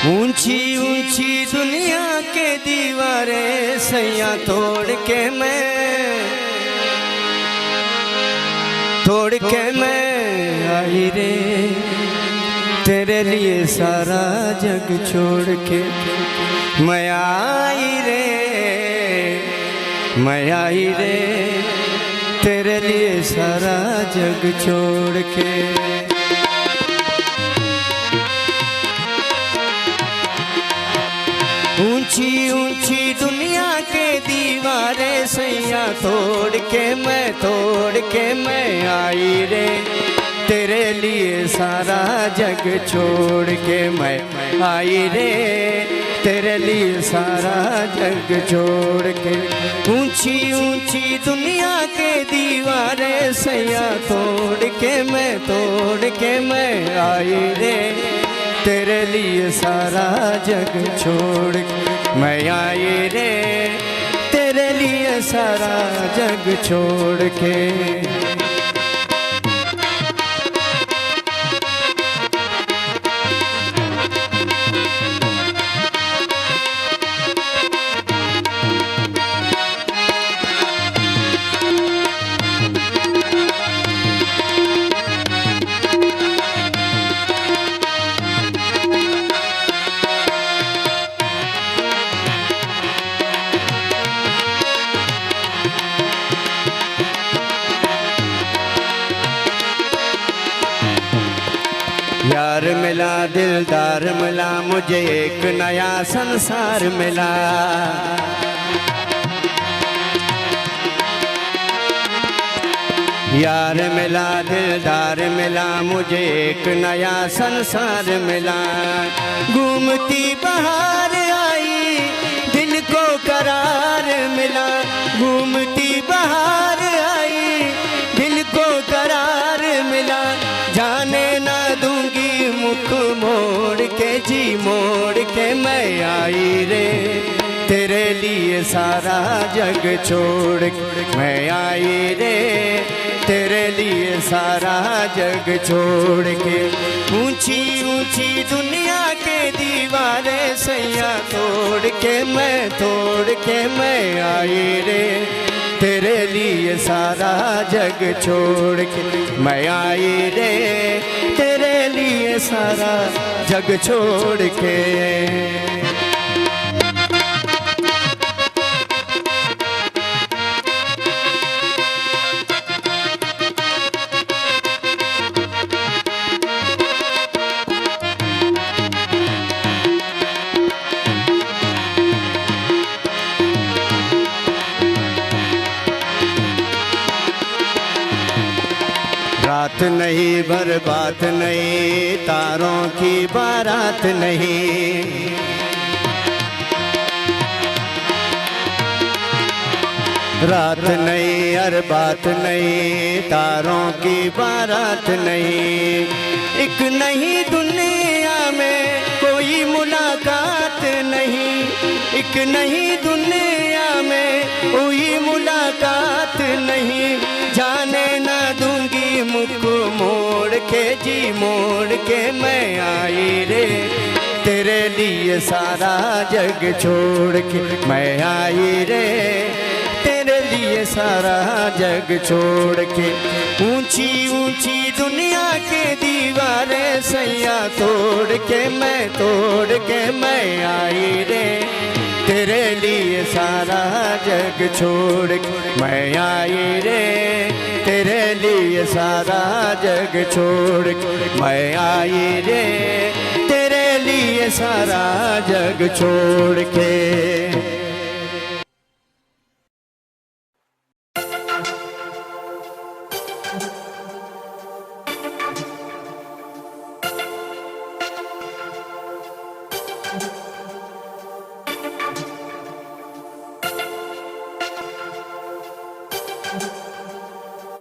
ऊंची ऊंची दुनिया के दीवारें सैया तोड़ के मैं आई रे, तेरे लिए सारा जग छोड़ के मैं आई रे, तेरे लिए सारा जग छोड़ के। ऊंची ऊंची दुनिया के दीवारें सैया तोड़ के मैं आई रे, तेरे लिए सारा जग छोड़ के मैं आई रे, तेरे लिए सारा जग छोड़ के। ऊंची ऊंची दुनिया के दीवारें सैया तोड़ के मैं आई रे, तेरे लिए सारा जग छोड़ के मैं आई रे, तेरे लिए सारा जग छोड़ के। यार मिला दिलदार मिला, मुझे एक नया संसार मिला। यार मिला दिलदार मिला, मुझे एक नया संसार मिला। घूमती बहार आई दिल को करार मिला, घूमती बहार आई दिल को करार मिला। जाने ना दूंगी मुख मोड़ के जी मोड़ के मैं आई रे, तेरे लिए सारा जग छोड़ के मैं आई रे, तेरे लिए सारा जग छोड़ के। ऊंची ऊंची दुनिया के दीवारें सैया तोड़ के मैं आई रे, तेरे लिए सारा जग छोड़ के मैं आई रे, तेरे लिए सारा जग छोड़ के। रात नहीं बर्बाद नहीं, तारों की बारात नहीं। रात नहीं हर बात नहीं, तारों की बारात नहीं। एक नहीं दुनिया में कोई मुलाकात नहीं, एक नहीं दुनिया में कोई मुलाकात नहीं। जाने ना दूंगी मुख मोड़ के जी मोड़ के मैं आई रे, तेरे लिए सारा जग छोड़ के मैं आई रे, तेरे लिए सारा जग छोड़ के। ऊंची ऊंची दुनिया के दीवारें सैया तोड़ के मैं आई रे, तेरे लिए सारा जग छोड़ के मैं आई रे, तेरे लिए सारा जग छोड़ के मैं आई रे, तेरे लिए सारा जग छोड़ के।